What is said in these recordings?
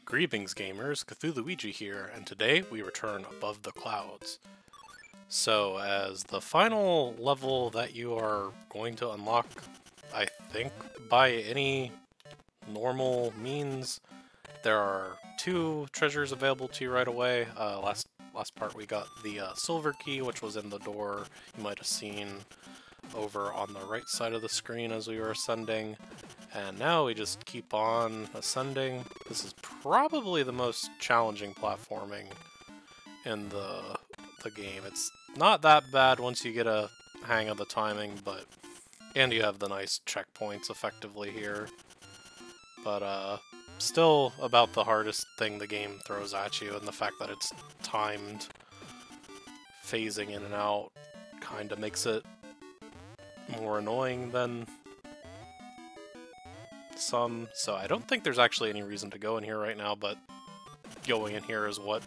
Greetings gamers, Cthulhuigi here, and today we return above the clouds. So as the final level that you are going to unlock, I think by any normal means, there are two treasures available to you right away. Last part we got the silver key, which was in the door you might have seen over on the right side of the screen as we were ascending. And now we just keep on ascending. This is probably the most challenging platforming in the game. It's not that bad once you get a hang of the timing, and you have the nice checkpoints effectively here. But still about the hardest thing the game throws at you, and the fact that it's timed phasing in and out kind of makes it more annoying than some. So I don't think there's actually any reason to go in here right now, but going in here is what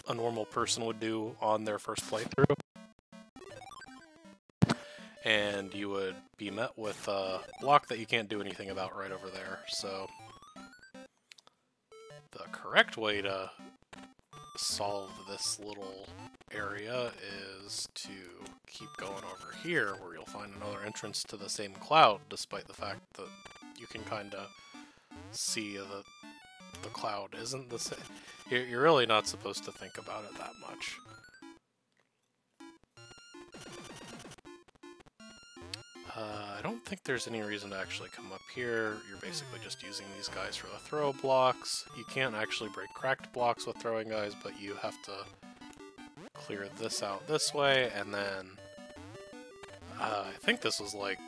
a normal person would do on their first playthrough. And you would be met with a block that you can't do anything about right over there. So the correct way to solve this little area is to keep going over here, where you'll find another entrance to the same cloud, despite the fact that you can kind of see that the cloud isn't the same. You're really not supposed to think about it that much. I don't think there's any reason to actually come up here. You're basically just using these guys for the throw blocks. You can't actually break cracked blocks with throwing guys, but you have to clear this out this way, and then I think this was like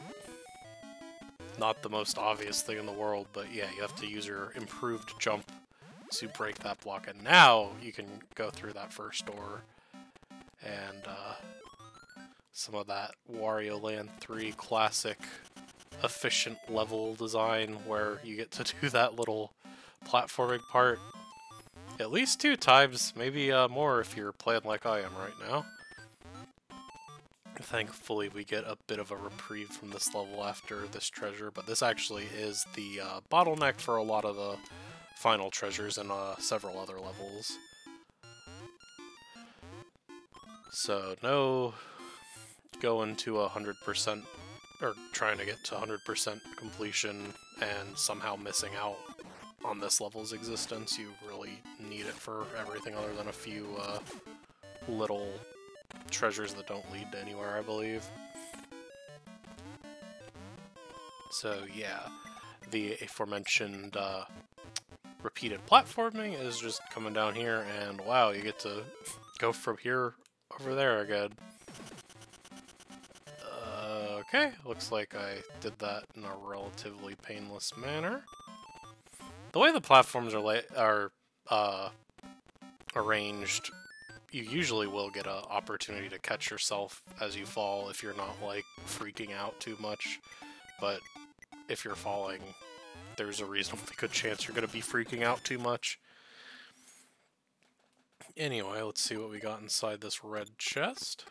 not the most obvious thing in the world, but yeah, you have to use your improved jump to break that block, and now you can go through that first door, and some of that Wario Land 3 classic efficient level design where you get to do that little platforming part at least 2 times, maybe more if you're playing like I am right now. Thankfully we get a bit of a reprieve from this level after this treasure, but this actually is the bottleneck for a lot of the final treasures and several other levels. So no going to 100% or trying to get to 100% completion and somehow missing out on this level's existence. You really need it for everything other than a few little treasures that don't lead to anywhere, I believe. So yeah, the aforementioned repeated platforming is just coming down here, and wow, you get to go from here over there again. Okay, looks like I did that in a relatively painless manner. The way the platforms are arranged, you usually will get an opportunity to catch yourself as you fall if you're not, like, freaking out too much. But if you're falling, there's a reasonably good chance you're going to be freaking out too much. Anyway, let's see what we got inside this red chest.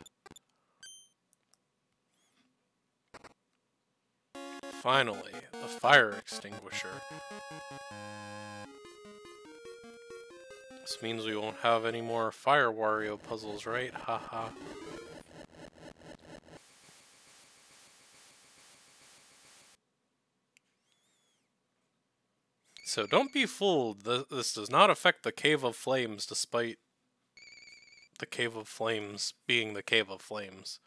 Finally, a fire extinguisher. This means we won't have any more Fire Wario puzzles, right? Haha. So don't be fooled. This does not affect the Cave of Flames, despite the Cave of Flames being the Cave of Flames.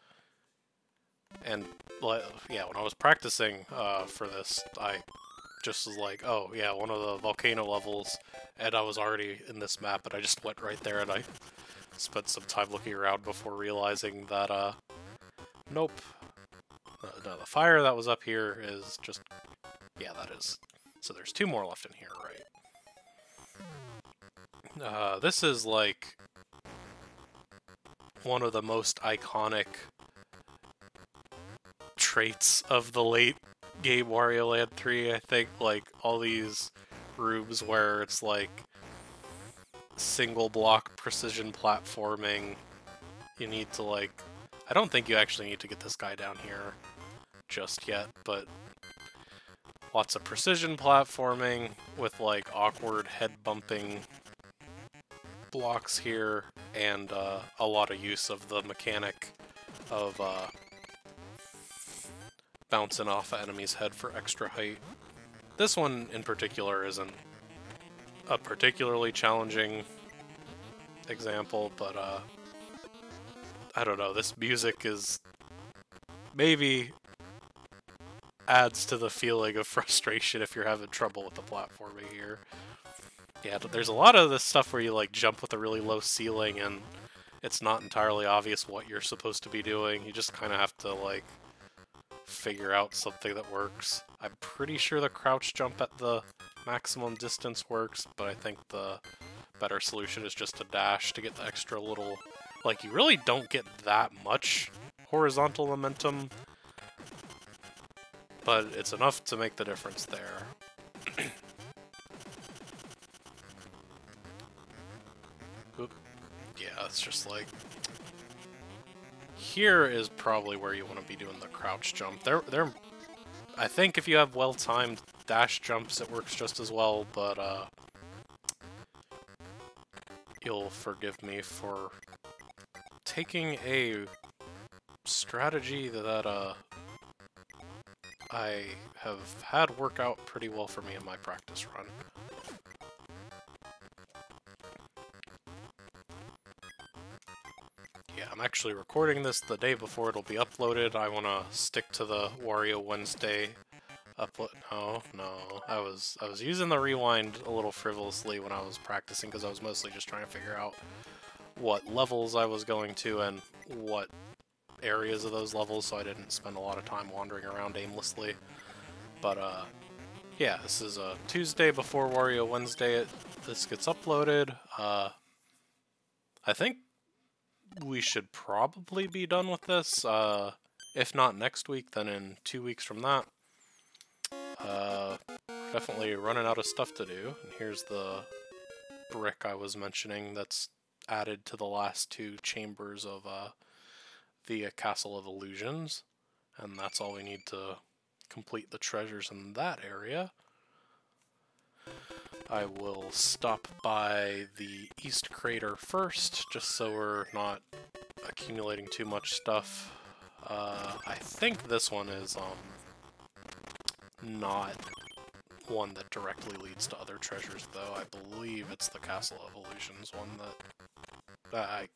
And yeah, when I was practicing for this, I just was like, oh yeah, one of the volcano levels, and I was already in this map, and I just went right there, and I spent some time looking around before realizing that, nope. No, the fire that was up here is just, yeah, that is. So there's 2 more left in here, right? This is like one of the most iconic traits of the late game Wario Land 3, I think. Like, all these rooms where it's like single block precision platforming. You need to, like, I don't think you actually need to get this guy down here just yet, but Lots of precision platforming with like awkward head bumping blocks here, and a lot of use of the mechanic of bouncing off an enemy's head for extra height. This one in particular isn't a particularly challenging example, but I don't know, this music is maybe adds to the feeling of frustration if you're having trouble with the platforming here. Yeah, there's a lot of this stuff where you like jump with a really low ceiling and it's not entirely obvious what you're supposed to be doing. You just kind of have to like figure out something that works. I'm pretty sure the crouch jump at the maximum distance works, but I think the better solution is just to dash to get the extra little... Like, you really don't get that much horizontal momentum, but it's enough to make the difference there. Oop. Yeah, it's just like... Here is probably where you want to be doing the crouch jump. I think if you have well-timed dash jumps, it works just as well, but you'll forgive me for taking a strategy that I have had work out pretty well for me in my practice run. Yeah, I'm actually recording this the day before it'll be uploaded. I want to stick to the Wario Wednesday upload. No, I was using the rewind a little frivolously when I was practicing because I was mostly just trying to figure out what levels I was going to and what areas of those levels, so I didn't spend a lot of time wandering around aimlessly. But yeah, this is a Tuesday before Wario Wednesday. This gets uploaded. I think we should probably be done with this. If not next week, then in 2 weeks from that. Definitely running out of stuff to do. And here's the brick I was mentioning that's added to the last two chambers of the Castle of Illusions. And that's all we need to complete the treasures in that area. I will stop by the East Crater first, just so we're not accumulating too much stuff. I think this one is not one that directly leads to other treasures, though. I believe it's the Castle of Illusions one that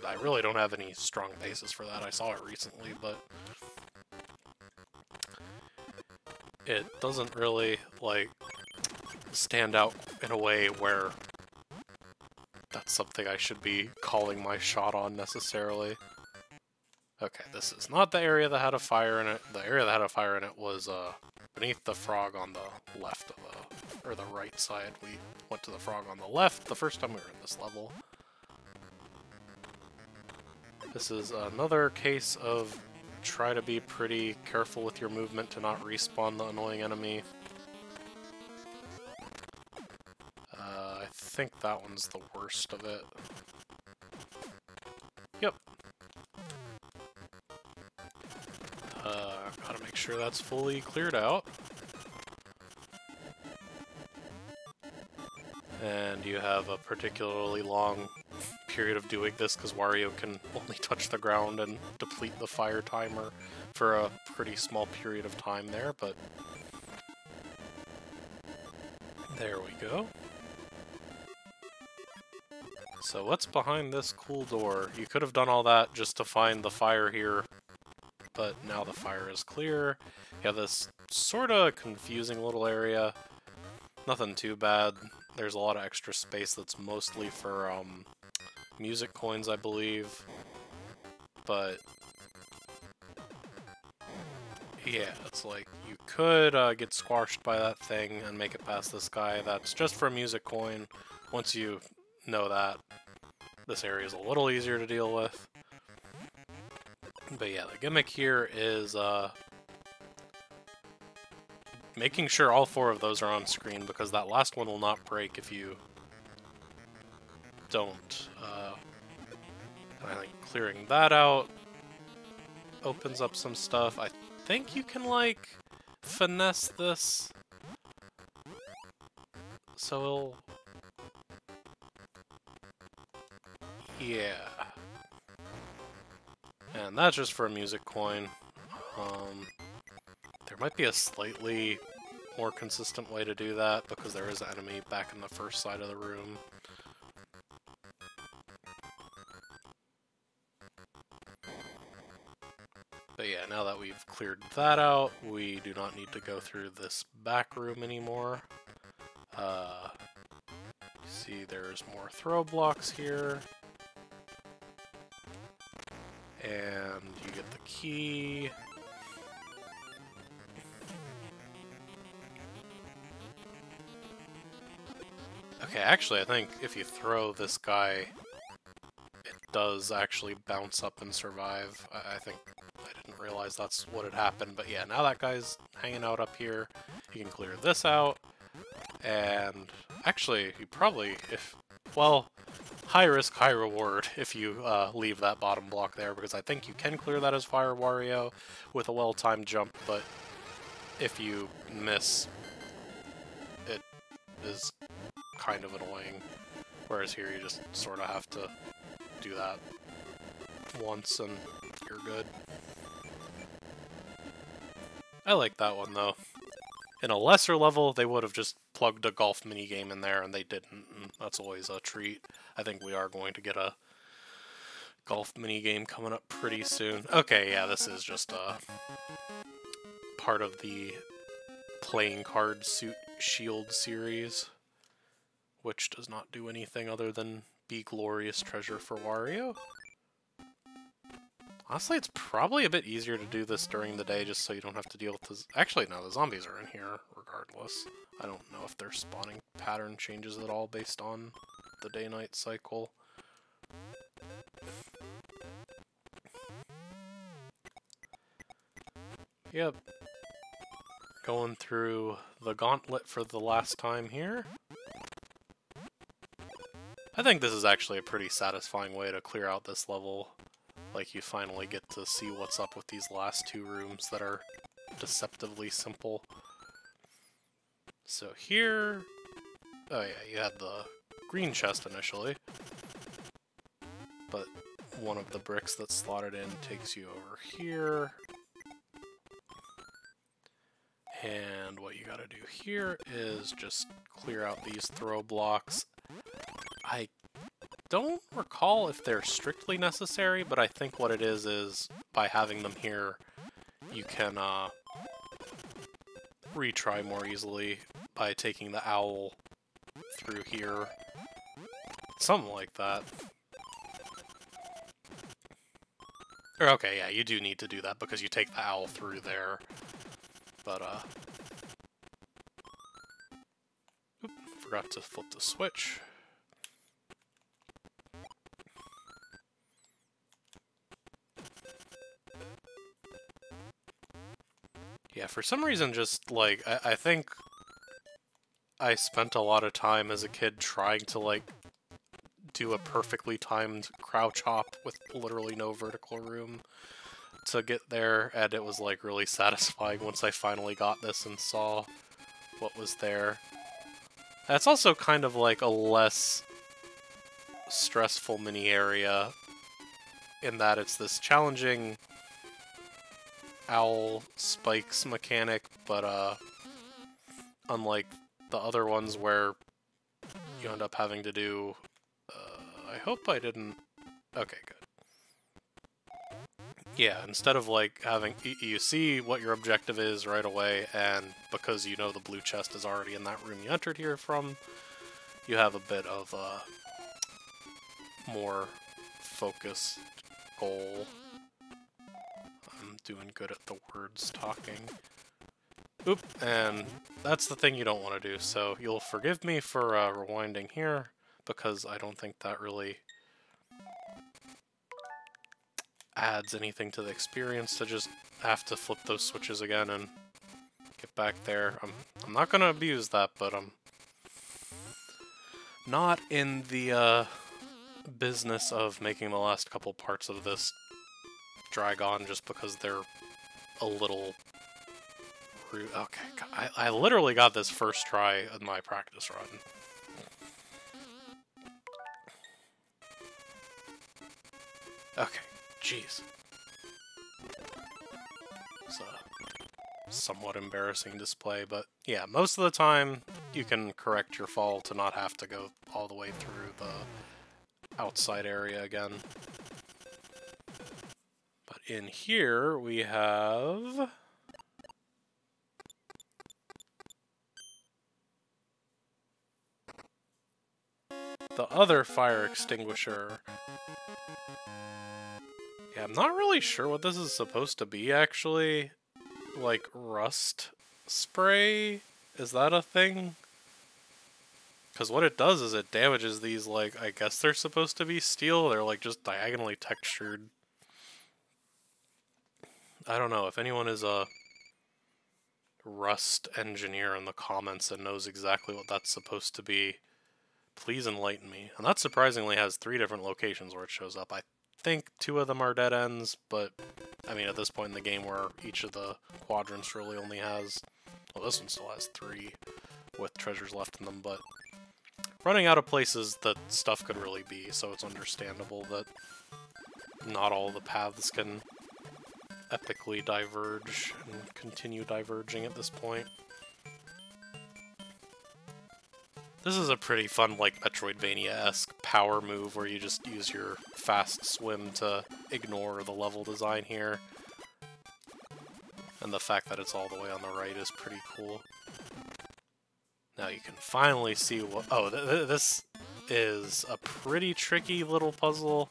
I really don't have any strong basis for that. I saw it recently, but it doesn't really, like, stand out in a way where that's something I should be calling my shot on necessarily. Okay, this is not the area that had a fire in it. The area that had a fire in it was beneath the frog on the left of or the right side. We went to the frog on the left the first time we were in this level. This is another case of try to be pretty careful with your movement to not respawn the annoying enemy. I think that one's the worst of it. Yep. Gotta make sure that's fully cleared out. And you have a particularly long period of doing this because Wario can only touch the ground and deplete the fire timer for a pretty small period of time there, but there we go. So what's behind this cool door? You could have done all that just to find the fire here, but now the fire is clear. You have this sort of confusing little area. Nothing too bad. There's a lot of extra space that's mostly for music coins, I believe. But yeah, it's like you could get squashed by that thing and make it past this guy. That's just for a music coin. Once you know that, this area is a little easier to deal with. But yeah, the gimmick here is making sure all four of those are on screen, because that last one will not break if you don't. I think clearing that out opens up some stuff. I think you can, like, finesse this so it'll... Yeah. And that's just for a music coin. There might be a slightly more consistent way to do that, because there is an enemy back in the first side of the room. But yeah, now that we've cleared that out, we do not need to go through this back room anymore. See, there's more throw blocks here. And you get the key. Okay, actually, I think if you throw this guy, it does actually bounce up and survive. I think I didn't realize that's what had happened, but yeah, now that guy's hanging out up here, you can clear this out, and actually, you probably, well, high risk, high reward if you leave that bottom block there, because I think you can clear that as Fire Wario with a well-timed jump, but if you miss, it is kind of annoying. Whereas here you just sort of have to do that once and you're good. I like that one though. In a lesser level, they would have just plugged a golf minigame in there, and they didn't, and that's always a treat. I think we are going to get a golf minigame coming up pretty soon. Okay, yeah, this is just a part of the playing card suit shield series, which does not do anything other than be glorious treasure for Wario. Honestly, it's probably a bit easier to do this during the day just so you don't have to deal with the... Actually, no, the zombies are in here regardless. I don't know if their spawning pattern changes at all based on the day-night cycle. Yep. Going through the gauntlet for the last time here. I think this is actually a pretty satisfying way to clear out this level. Like, you finally get to see what's up with these last two rooms that are deceptively simple. So here... Oh yeah, you had the green chest initially. But one of the bricks that's slotted in takes you over here. And what you gotta do here is just clear out these throw blocks. I don't recall if they're strictly necessary, but I think what it is by having them here, you can retry more easily by taking the owl through here. Something like that. Or, okay, yeah, you do need to do that because you take the owl through there. But, oop, forgot to flip the switch. Yeah, for some reason, just, like, I think I spent a lot of time as a kid trying to, like, do a perfectly timed crouch hop with literally no vertical room to get there, and it was, like, really satisfying once I finally got this and saw what was there. That's also kind of, like, a less stressful mini area in that it's this challenging owl spikes mechanic, but unlike the other ones where you end up having to do... I hope I didn't... Okay, good. Yeah, instead of like having... You see what your objective is right away, and because you know the blue chest is already in that room you entered here from, you have a bit of a more focused goal. I'm doing good at the words talking. Oop, and that's the thing you don't want to do, so you'll forgive me for rewinding here, because I don't think that really adds anything to the experience to just have to flip those switches again and get back there. I'm not going to abuse that, but I'm not in the business of making the last couple parts of this drag on just because they're a little root. Okay, I literally got this first try in my practice run. Okay, jeez. It's a somewhat embarrassing display, but yeah, most of the time you can correct your fall to not have to go all the way through the outside area again. But in here we have... the other fire extinguisher. Yeah, I'm not really sure what this is supposed to be, actually. Like, rust spray? Is that a thing? Because what it does is it damages these, like, I guess they're supposed to be steel. They're, like, just diagonally textured. I don't know. If anyone is a rust engineer in the comments and knows exactly what that's supposed to be, please enlighten me. And that surprisingly has 3 different locations where it shows up. I think 2 of them are dead ends, but I mean, at this point in the game where each of the quadrants really only has... well, this one still has 3 with treasures left in them, but running out of places that stuff could really be, so it's understandable that not all the paths can epically diverge and continue diverging at this point. This is a pretty fun, like, Metroidvania-esque power move where you just use your fast swim to ignore the level design here. And the fact that it's all the way on the right is pretty cool. Now you can finally see what... oh, this is a pretty tricky little puzzle,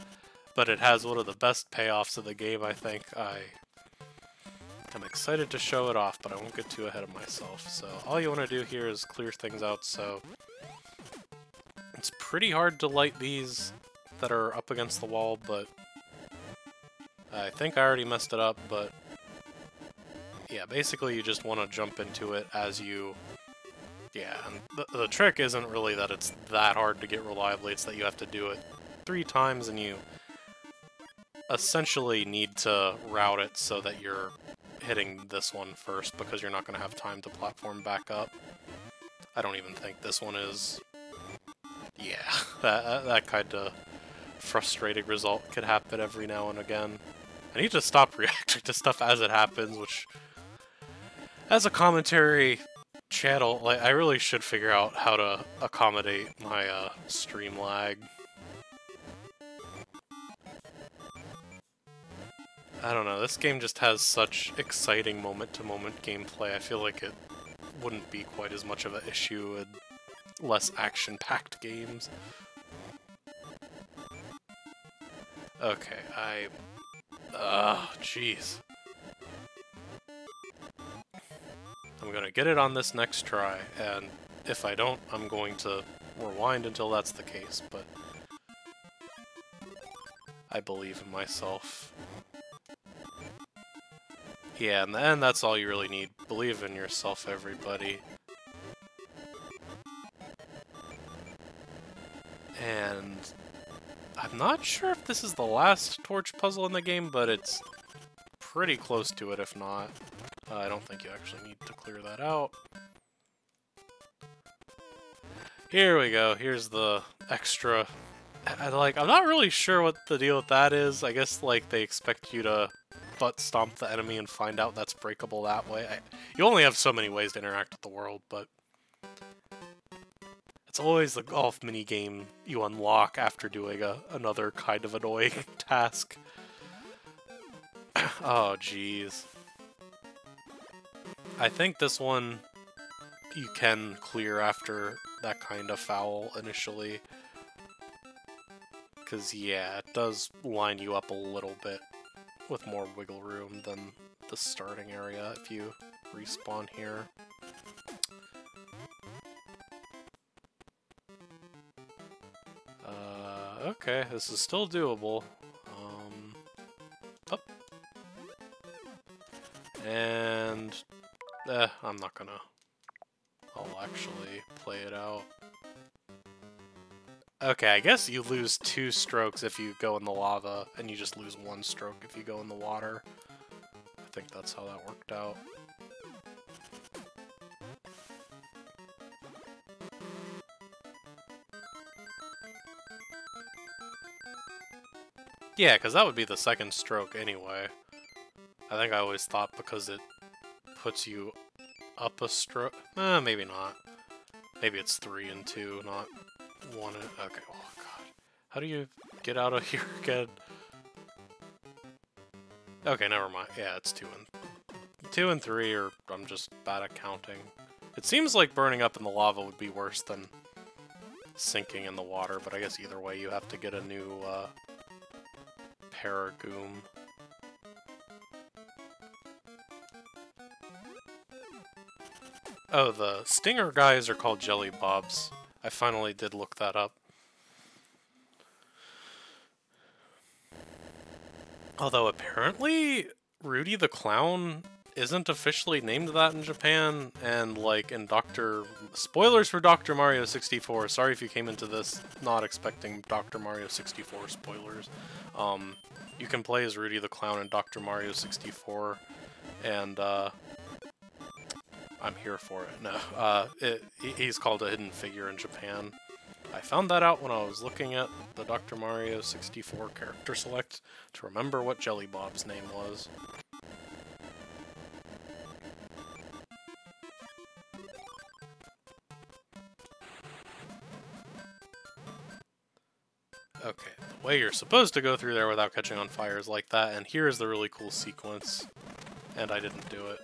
but it has one of the best payoffs of the game, I think. I'm excited to show it off, but I won't get too ahead of myself. So all you want to do here is clear things out, so... it's pretty hard to light these that are up against the wall, but I think I already messed it up, but yeah, basically you just want to jump into it as you... yeah, and the trick isn't really that it's that hard to get reliably, it's that you have to do it 3 times, and you essentially need to route it so that you're hitting this one first, because you're not going to have time to platform back up. I don't even think this one is... yeah, that kind of frustrating result could happen every now and again. I need to stop reacting to stuff as it happens, which, as a commentary channel, like, I really should figure out how to accommodate my stream lag. I don't know, this game just has such exciting moment-to-moment gameplay. I feel like it wouldn't be quite as much of an issue in less action-packed games. Okay, jeez. I'm gonna get it on this next try, and if I don't, I'm going to rewind until that's the case, but I believe in myself. Yeah, in the end, that's all you really need. Believe in yourself, everybody. And I'm not sure if this is the last torch puzzle in the game, but it's pretty close to it, if not. I don't think you actually need to clear that out. Here we go. Here's the extra... I'm not really sure what the deal with that is. I guess, like, they expect you to butt stomp the enemy and find out that's breakable that way. You only have so many ways to interact with the world, but it's always the golf minigame you unlock after doing another kind of annoying task. Oh, jeez. I think this one you can clear after that kind of foul initially. Because, yeah, it does line you up a little bit with more wiggle room than the starting area if you respawn here. Okay, this is still doable. Up. And... I'm not gonna... I'll actually play it out. Okay, I guess you lose 2 strokes if you go in the lava, and you just lose 1 stroke if you go in the water. I think that's how that worked out. Yeah, because that would be the second stroke anyway. I think I always thought because it puts you up a stroke. Maybe not. Maybe it's 3 and 2, not 1 and... Okay, oh god. How do you get out of here again? Okay, never mind. Yeah, it's 2 and 3, or I'm just bad at counting. It seems like burning up in the lava would be worse than sinking in the water, but I guess either way you have to get a new Paragoom. Oh, the stinger guys are called Jelly Bobs. I finally did look that up. Although apparently Rudy the Clown isn't officially named that in Japan, and like in spoilers for Dr. Mario 64. Sorry if you came into this not expecting Dr. Mario 64 spoilers. You can play as Rudy the Clown in Dr. Mario 64, and I'm here for it. No, he's called a hidden figure in Japan. I found that out when I was looking at the Dr. Mario 64 character select to remember what Jelly Bob's name was. Okay, the way you're supposed to go through there without catching on fire is like that, and here's the really cool sequence, and I didn't do it.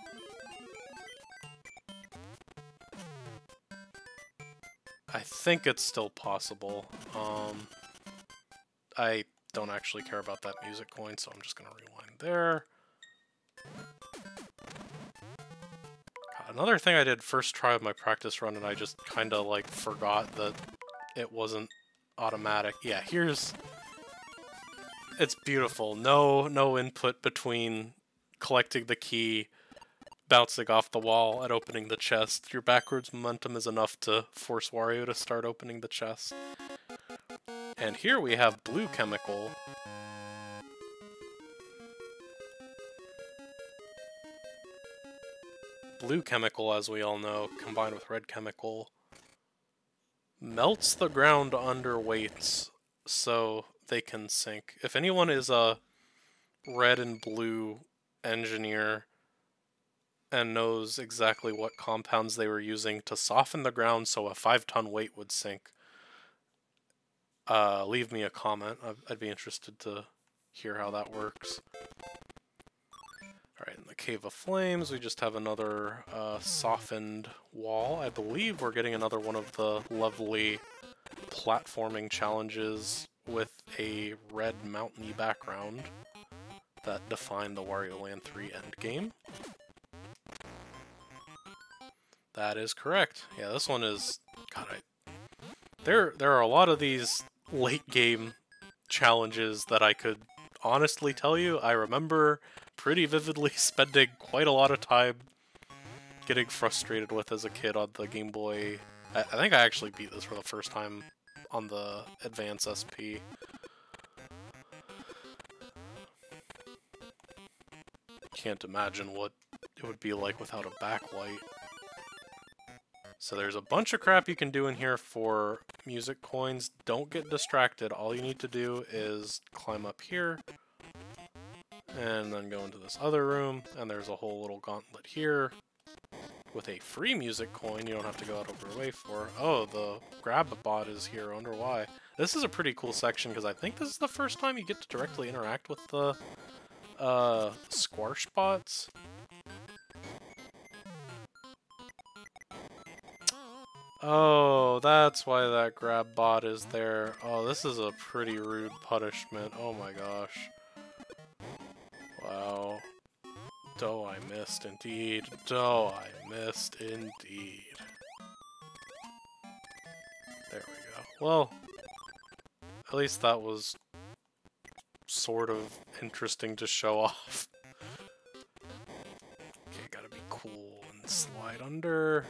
I think it's still possible. I don't actually care about that music coin, so I'm just gonna rewind there. God, another thing I did first try of my practice run, and I just kinda like forgot that it wasn't automatic. Yeah, it's beautiful. No input between collecting the key, bouncing off the wall, and opening the chest. Your backwards momentum is enough to force Wario to start opening the chest. And here we have Blue Chemical. Blue Chemical, as we all know, combined with Red Chemical, melts the ground under weights so they can sink. If anyone is a red and blue engineer and knows exactly what compounds they were using to soften the ground so a 5-ton weight would sink, leave me a comment. I'd be interested to hear how that works. Alright, in the Cave of Flames, we just have another softened wall. I believe we're getting another one of the lovely platforming challenges with a red mountainy background that define the Wario Land 3 endgame. That is correct. Yeah, this one is... God, there are a lot of these late game challenges that I could honestly tell you I remember pretty vividly spending quite a lot of time getting frustrated with as a kid on the Game Boy. I think I actually beat this for the first time on the Advance SP. Can't imagine what it would be like without a backlight. So there's a bunch of crap you can do in here for music coins. Don't get distracted. All you need to do is climb up here and then go into this other room, and there's a whole little gauntlet here with a free music coin you don't have to go out of your way for. Oh, the grab bot is here. I wonder why. This is a pretty cool section because I think this is the first time you get to directly interact with the squash bots. Oh, that's why that grab bot is there. Oh, this is a pretty rude punishment. Oh my gosh. Wow. Dough I missed indeed. Dough I missed indeed. There we go. Well, at least that was sort of interesting to show off. Okay, gotta be cool and slide under.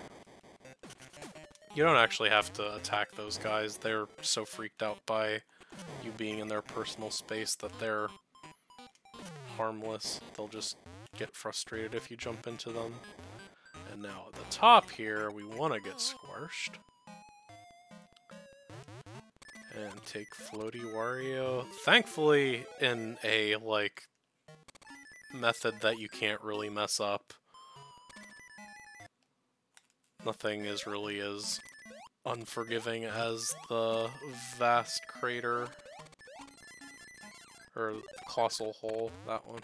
You don't actually have to attack those guys. They're so freaked out by you being in their personal space that they're harmless. They'll just get frustrated if you jump into them. And now at the top here, we want to get squashed. And take Floaty Wario. Thankfully, in a, like, method that you can't really mess up. Nothing is really as unforgiving as the vast crater. Or Colossal Hole, that one.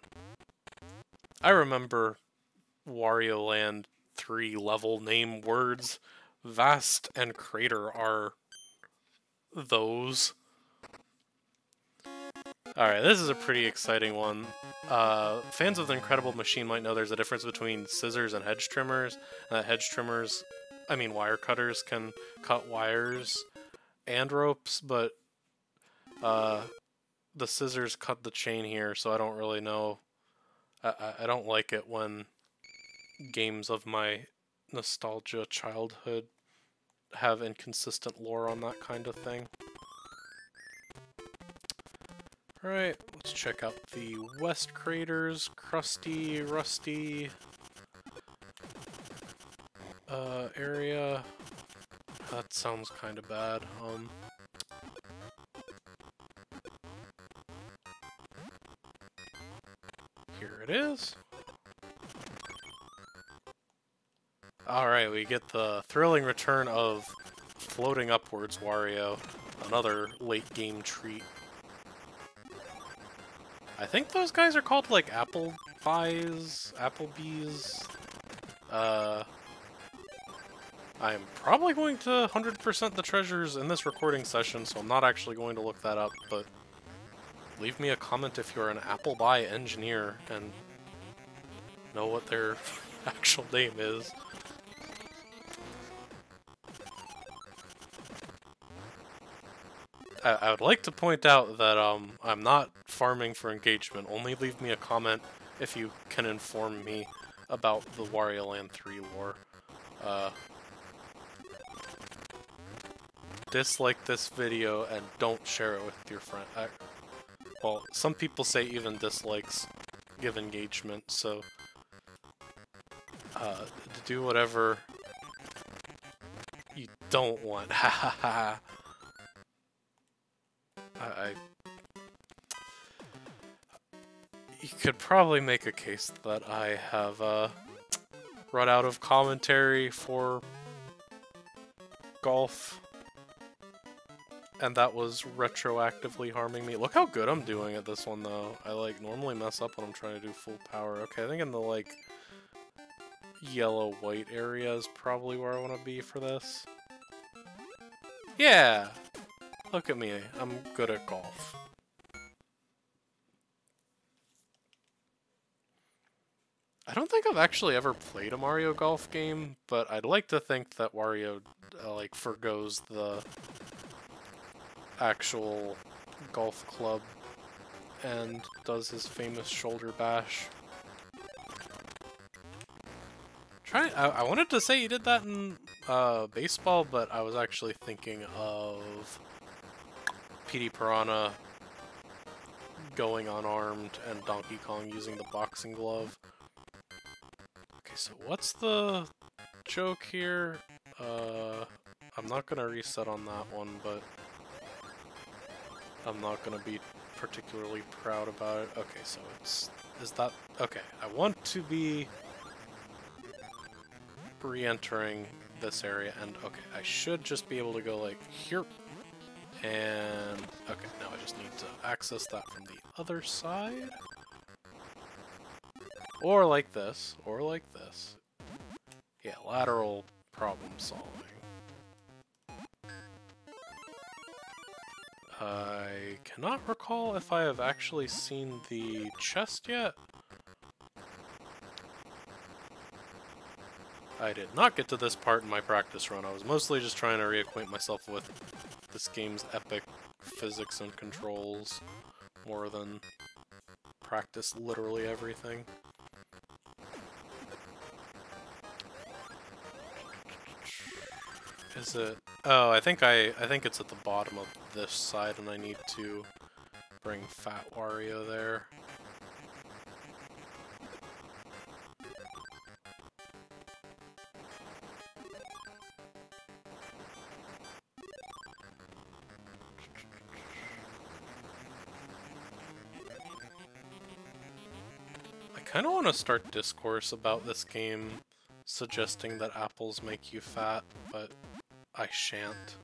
I remember Wario Land 3 level name words. Vast and crater are those. Alright, this is a pretty exciting one. Fans of the Incredible Machine might know there's a difference between scissors and hedge trimmers. Wire cutters can cut wires and ropes, but the scissors cut the chain here, so I don't really know. I don't like it when games of my nostalgia childhood have inconsistent lore on that kind of thing. Alright, let's check out the west craters. Crusty, rusty area. That sounds kind of bad. Here it is. Alright, we get the thrilling return of Floating Upwards Wario, another late game treat. I think those guys are called like Applebee's. I'm probably going to 100% the treasures in this recording session, so I'm not actually going to look that up, but leave me a comment if you're an Appleby engineer and know what their actual name is. I would like to point out that I'm not farming for engagement. Only leave me a comment if you can inform me about the Wario Land 3 lore. Dislike this video and don't share it with your friend. Well, some people say even dislikes give engagement, so do whatever you don't want. Ha ha ha. You could probably make a case that I have run out of commentary for golf, and that was retroactively harming me. Look how good I'm doing at this one, though. I like normally mess up when I'm trying to do full power. Okay, I think in the like yellow-white area is probably where I want to be for this. Yeah! Look at me, I'm good at golf. I don't think I've actually ever played a Mario Golf game, but I'd like to think that Wario like forgoes the actual golf club and does his famous shoulder bash. I wanted to say he did that in baseball, but I was actually thinking of Petey Piranha going unarmed and Donkey Kong using the boxing glove. Okay, so what's the joke here? I'm not gonna reset on that one, but I'm not gonna be particularly proud about it. Okay, so okay, I want to be re-entering this area, and okay, I should just be able to go like here, and okay, now I just need to access that from the other side. Or like this, or like this. Yeah, lateral problem solving. I cannot recall if I have actually seen the chest yet. I did not get to this part in my practice run. I was mostly just trying to reacquaint myself with this game's epic physics and controls more than practice literally everything. Is it? Oh, I think it's at the bottom of this side, and I need to bring Fat Wario there. kind of want to start discourse about this game, suggesting that apples make you fat, but I shan't.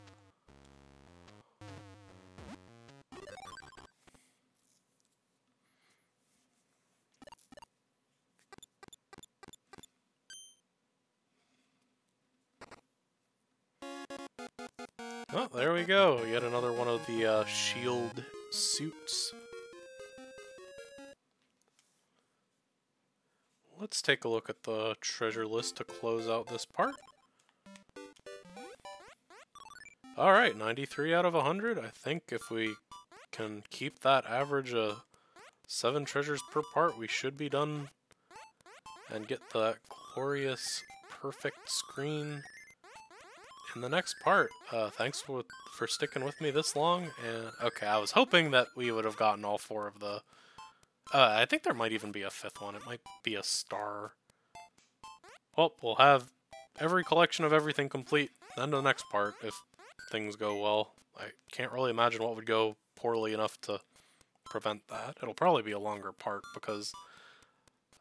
Oh, there we go. Yet another one of the shield suits. Let's take a look at the treasure list to close out this part. Alright, 93 out of 100. I think if we can keep that average of 7 treasures per part, we should be done and get that glorious, perfect screen in the next part. Thanks for sticking with me this long. And okay, I was hoping that we would have gotten all 4 of the... I think there might even be a 5th one. It might be a star. Well, we'll have every collection of everything complete. Then the next part, if things go well. I can't really imagine what would go poorly enough to prevent that. It'll probably be a longer part because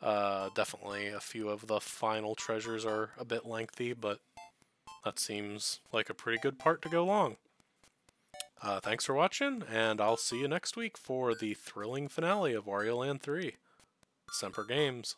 definitely a few of the final treasures are a bit lengthy, but that seems like a pretty good part to go long. Thanks for watching, and I'll see you next week for the thrilling finale of Wario Land 3. Semper Games.